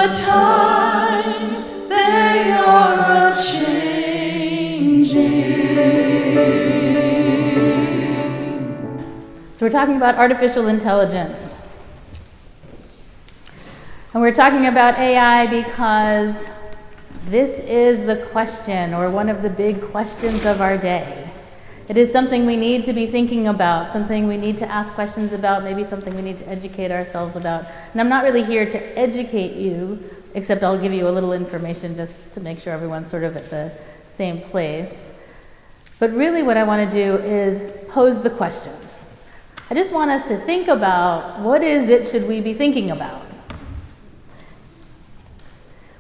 the times they are a-changing. So we're talking about artificial intelligence. And we're talking about AI because this is the question, or one of the big questions of our day. It is something we need to be thinking about, something we need to ask questions about, maybe something we need to educate ourselves about. And I'm not really here to educate you, except I'll give you a little information just to make sure everyone's sort of at the same place. But really what I want to do is pose the questions. I just want us to think about, what is it should we be thinking about?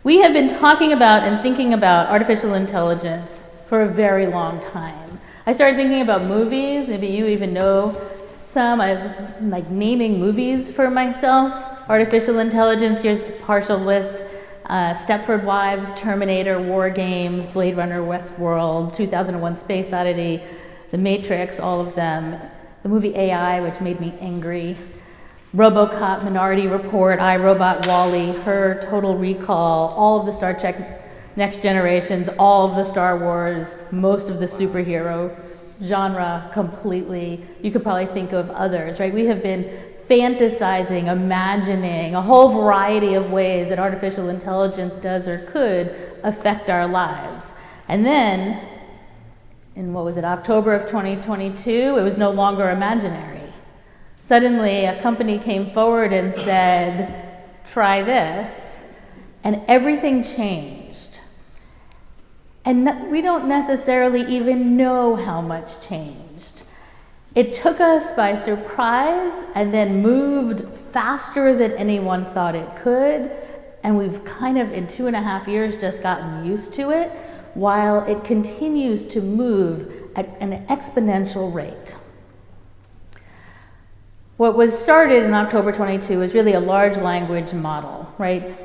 We have been talking about and thinking about artificial intelligence for a very long time. I started thinking about movies, maybe you even know some. I'm like naming movies for myself. Artificial intelligence, here's a partial list. Stepford Wives, Terminator, War Games, Blade Runner, Westworld, 2001 Space Odyssey, The Matrix, all of them. The movie AI, which made me angry. RoboCop, Minority Report, iRobot, WALL-E, Her, Total Recall, all of the Star Trek Next Generations, all of the Star Wars, most of the superhero genre completely. You could probably think of others, right? We have been fantasizing, imagining a whole variety of ways that artificial intelligence does or could affect our lives. And then, in what was it, October of 2022, it was no longer imaginary. Suddenly, a company came forward and said, try this, and everything changed. And we don't necessarily even know how much changed. It took us by surprise and then moved faster than anyone thought it could. And we've kind of, in 2.5 years, just gotten used to it, while it continues to move at an exponential rate. What was started in October 22 is really a large language model, right?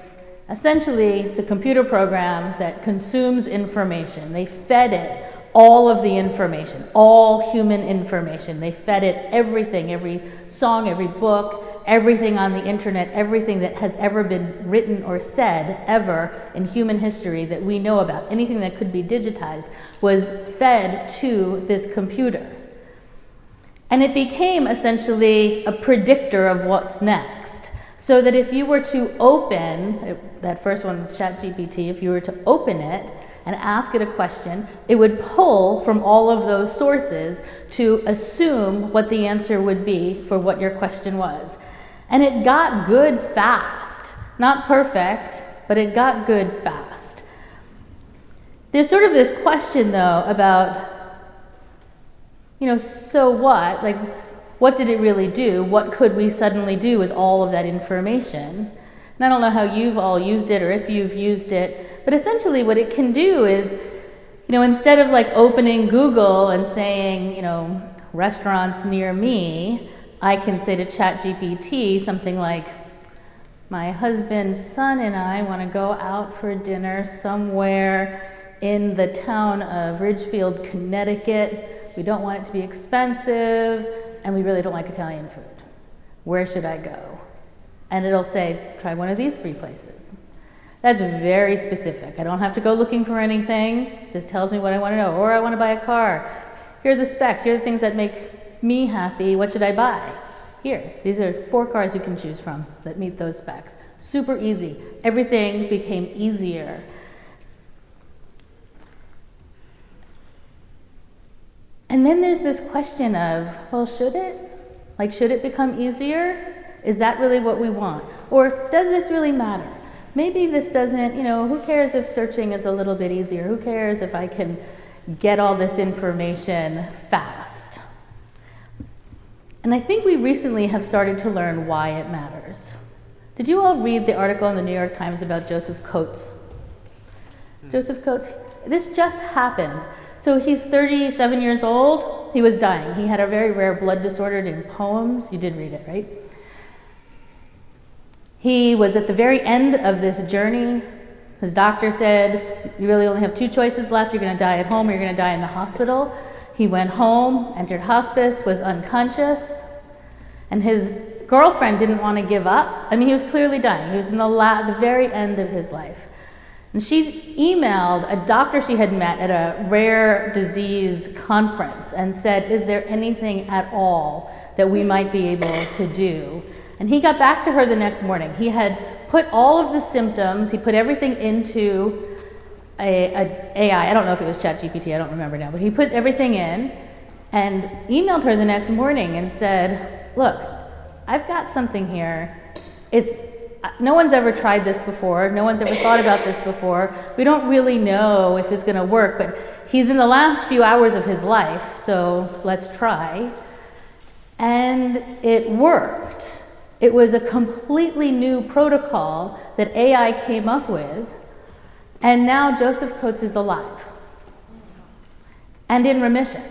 Essentially, it's a computer program that consumes information. They fed it all of the information, all human information. They fed it everything, every song, every book, everything on the internet, everything that has ever been written or said ever in human history that we know about, anything that could be digitized, was fed to this computer. And it became essentially a predictor of what's next. So that if you were to open, that first one, ChatGPT, if you were to open it and ask it a question, it would pull from all of those sources to assume what the answer would be for what your question was. And it got good fast. Not perfect, but it got good fast. There's sort of this question, though, about, so what? Like, what did it really do? What could we suddenly do with all of that information? And I don't know how you've all used it or if you've used it, but essentially what it can do is, instead of like opening Google and saying, restaurants near me, I can say to ChatGPT something like, my husband's son and I want to go out for dinner somewhere in the town of Ridgefield, Connecticut. We don't want it to be expensive, and we really don't like Italian food. Where should I go? And it'll say, try one of these 3 places. That's very specific. I don't have to go looking for anything. It just tells me what I want to know. Or I want to buy a car. Here are the specs. Here are the things that make me happy. What should I buy? Here, these are 4 cars you can choose from that meet those specs. Super easy. Everything became easier. And then there's this question of, well, should it? Like, should it become easier? Is that really what we want? Or does this really matter? Maybe this doesn't, who cares if searching is a little bit easier? Who cares if I can get all this information fast? And I think we recently have started to learn why it matters. Did you all read the article in the New York Times about Joseph Coates? Joseph Coates, this just happened. So he's 37 years old. He was dying. He had a very rare blood disorder named Poems. You did read it, right? He was at the very end of this journey. His doctor said, you really only have 2 choices left. You're going to die at home or you're going to die in the hospital. He went home, entered hospice, was unconscious, and his girlfriend didn't want to give up. I mean, he was clearly dying. He was in the very end of his life. And she emailed a doctor she had met at a rare disease conference and said, is there anything at all that we might be able to do? And he got back to her the next morning. He had put all of the symptoms, he put everything into a AI. I don't know if it was ChatGPT, I don't remember now, but he put everything in and emailed her the next morning and said, look, I've got something here. No one's ever tried this before. No one's ever thought about this before. We don't really know if it's going to work, but he's in the last few hours of his life, so let's try. And it worked. It was a completely new protocol that AI came up with, and now Joseph Coates is alive and in remission.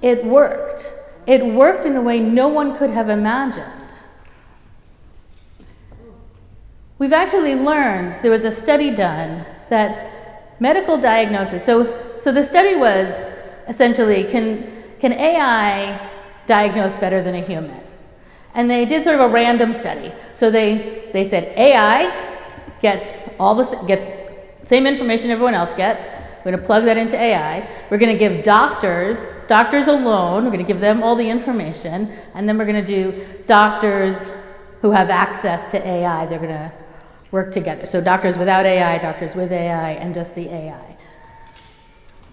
It worked. It worked in a way no one could have imagined. We've actually learned, there was a study done, that medical diagnosis, so the study was essentially, can AI diagnose better than a human? And they did sort of a random study. So they said AI gets same information everyone else gets. We're going to plug that into AI. We're going to give doctors alone, we're going to give them all the information, and then we're going to do doctors who have access to AI, they're going to work together. So doctors without AI, doctors with AI, and just the AI.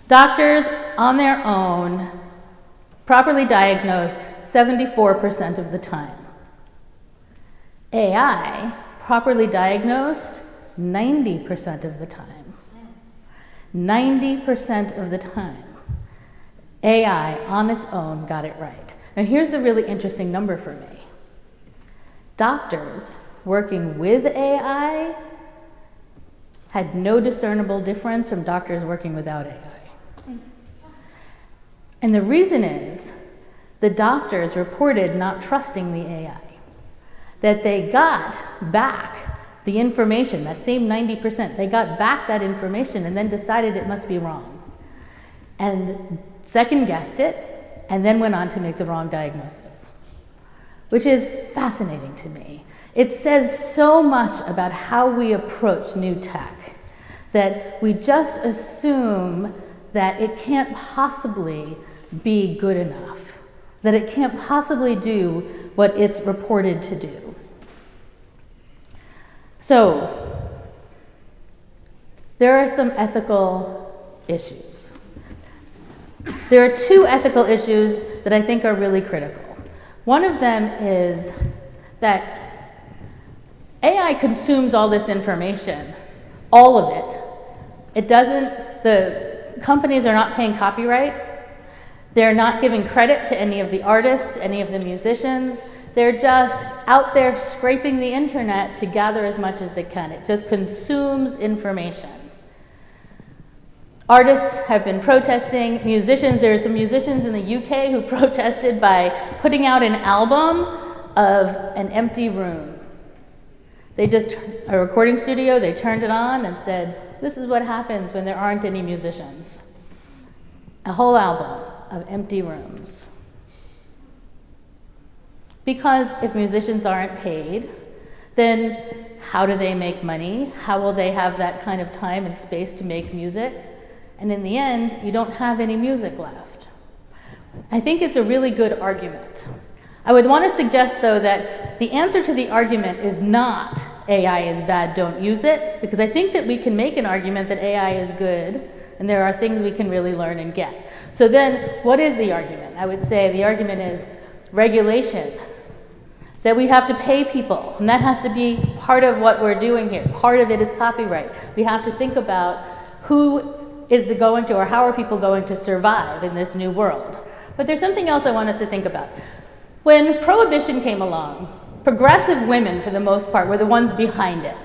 Doctors on their own, properly diagnosed 74% of the time. AI, properly diagnosed 90% of the time. 90% of the time. AI on its own got it right. Now here's a really interesting number for me. Doctors working with AI had no discernible difference from doctors working without AI. And the reason is the doctors reported not trusting the AI, that they got back the information, that same 90%, they got back that information and then decided it must be wrong. And second guessed it and then went on to make the wrong diagnosis, which is fascinating to me. It says so much about how we approach new tech, that we just assume that it can't possibly be good enough, that it can't possibly do what it's reported to do. So, there are some ethical issues. There are two ethical issues that I think are really critical. One of them is that AI consumes all this information, all of it. The companies are not paying copyright. They're not giving credit to any of the artists, any of the musicians. They're just out there scraping the internet to gather as much as they can. It just consumes information. Artists have been protesting, there are some musicians in the UK who protested by putting out an album of an empty room. A recording studio, they turned it on and said, this is what happens when there aren't any musicians. A whole album of empty rooms. Because if musicians aren't paid, then how do they make money? How will they have that kind of time and space to make music? And in the end, you don't have any music left. I think it's a really good argument. I would want to suggest, though, that the answer to the argument is not AI is bad, don't use it, because I think that we can make an argument that AI is good, and there are things we can really learn and get. So then, what is the argument? I would say the argument is regulation, that we have to pay people, and that has to be part of what we're doing here. Part of it is copyright. We have to think about who is it going to, or how are people going to survive in this new world. But there's something else I want us to think about. When Prohibition came along, progressive women, for the most part, were the ones behind it.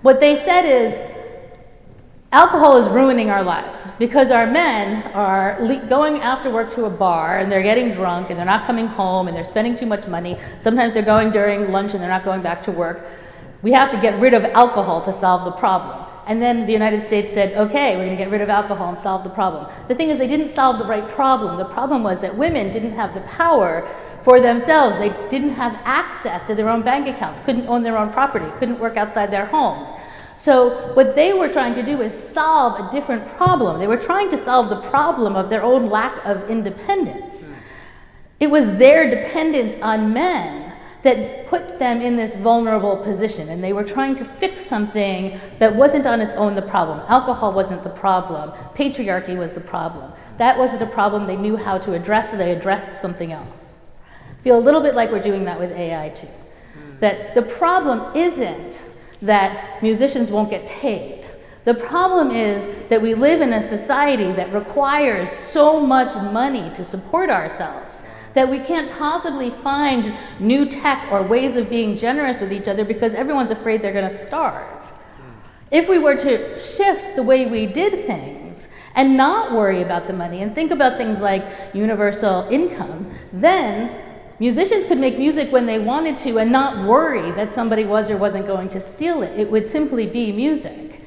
What they said is, alcohol is ruining our lives because our men are going after work to a bar and they're getting drunk and they're not coming home and they're spending too much money. Sometimes they're going during lunch and they're not going back to work. We have to get rid of alcohol to solve the problem. And then the United States said, okay, we're going to get rid of alcohol and solve the problem. The thing is, they didn't solve the right problem. The problem was that women didn't have the power for themselves. They didn't have access to their own bank accounts, couldn't own their own property, couldn't work outside their homes. So what they were trying to do is solve a different problem. They were trying to solve the problem of their own lack of independence. It was their dependence on men that put them in this vulnerable position, and they were trying to fix something that wasn't on its own the problem. Alcohol wasn't the problem. Patriarchy was the problem. That wasn't a problem they knew how to address, so they addressed something else. I feel a little bit like we're doing that with AI too. That the problem isn't that musicians won't get paid. The problem is that we live in a society that requires so much money to support ourselves that we can't possibly find new tech or ways of being generous with each other because everyone's afraid they're going to starve. If we were to shift the way we did things and not worry about the money and think about things like universal income, then musicians could make music when they wanted to and not worry that somebody was or wasn't going to steal it. It would simply be music,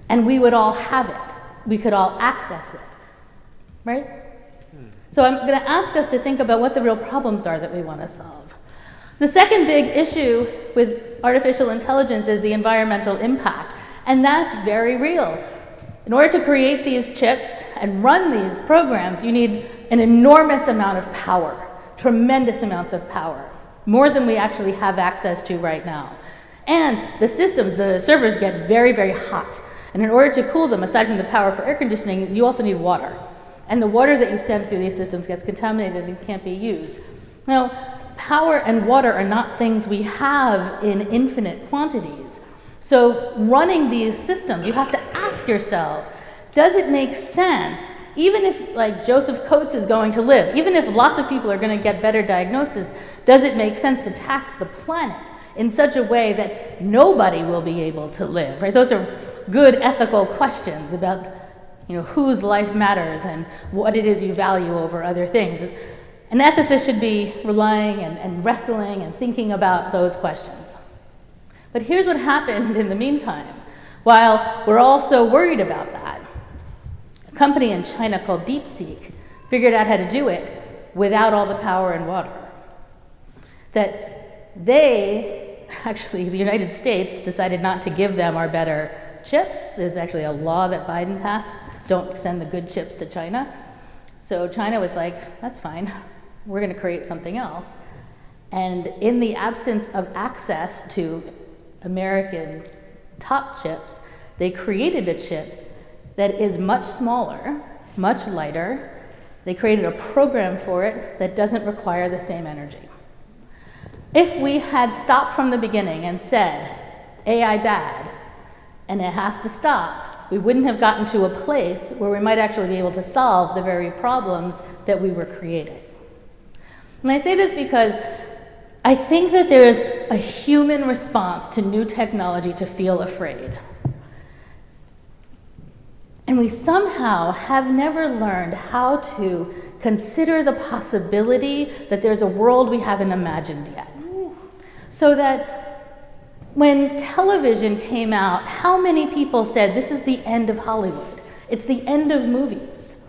and we would all have it. We could all access it, right? So I'm going to ask us to think about what the real problems are that we want to solve. The second big issue with artificial intelligence is the environmental impact, and that's very real. In order to create these chips and run these programs, you need an enormous amount of power, tremendous amounts of power, more than we actually have access to right now. And the systems, the servers get very, very hot. And in order to cool them, aside from the power for air conditioning, you also need water. And the water that you send through these systems gets contaminated and can't be used. Now, power and water are not things we have in infinite quantities. So running these systems, you have to ask yourself, does it make sense, even if like Joseph Coates is going to live, even if lots of people are going to get better diagnosis, does it make sense to tax the planet in such a way that nobody will be able to live, right? Those are good ethical questions about whose life matters and what it is you value over other things. An ethicist should be relying and wrestling and thinking about those questions. But here's what happened in the meantime. While we're all so worried about that, a company in China called DeepSeek figured out how to do it without all the power and water. That the United States decided not to give them our better chips. There's actually a law that Biden passed. Don't send the good chips to China. So China was like, that's fine. We're going to create something else. And in the absence of access to American top chips, they created a chip that is much smaller, much lighter. They created a program for it that doesn't require the same energy. If we had stopped from the beginning and said, AI bad, and it has to stop, we wouldn't have gotten to a place where we might actually be able to solve the very problems that we were creating. And I say this because I think that there is a human response to new technology to feel afraid. And we somehow have never learned how to consider the possibility that there's a world we haven't imagined yet. So that when television came out, how many people said, this is the end of Hollywood? It's the end of movies.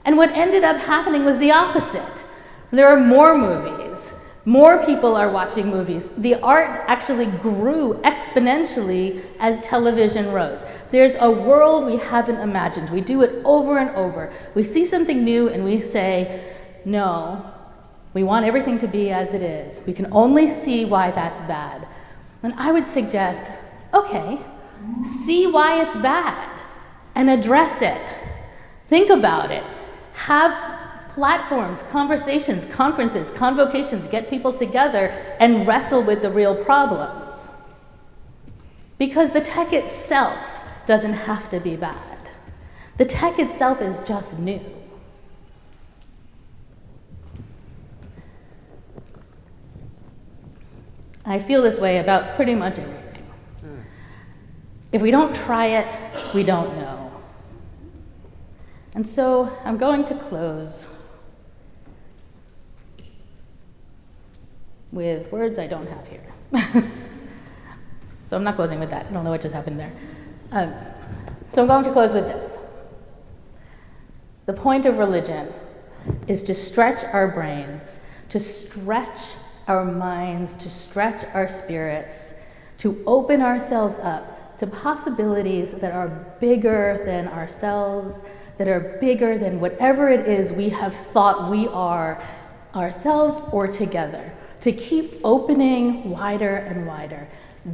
And what ended up happening was the opposite. There are more movies. More people are watching movies. The art actually grew exponentially as television rose. There's a world we haven't imagined. We do it over and over. We see something new and we say, no, we want everything to be as it is. We can only see why that's bad. And I would suggest, okay, see why it's bad and address it. Think about it. Have platforms, conversations, conferences, convocations, get people together and wrestle with the real problems. Because the tech itself doesn't have to be bad. The tech itself is just new. I feel this way about pretty much everything. If we don't try it, we don't know. And so I'm going to close with words I don't have here. So I'm not closing with that. I don't know what just happened there. So I'm going to close with this. The point of religion is to stretch our brains to stretch our minds, to stretch our spirits, to open ourselves up to possibilities that are bigger than ourselves, that are bigger than whatever it is we have thought we are, ourselves or together, to keep opening wider and wider.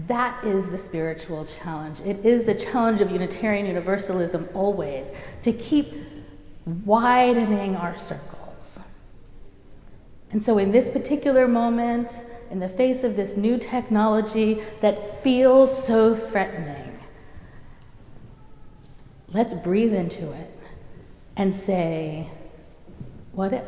That is the spiritual challenge. It is the challenge of Unitarian Universalism always, to keep widening our circles. And so in this particular moment, in the face of this new technology that feels so threatening, let's breathe into it and say, what if?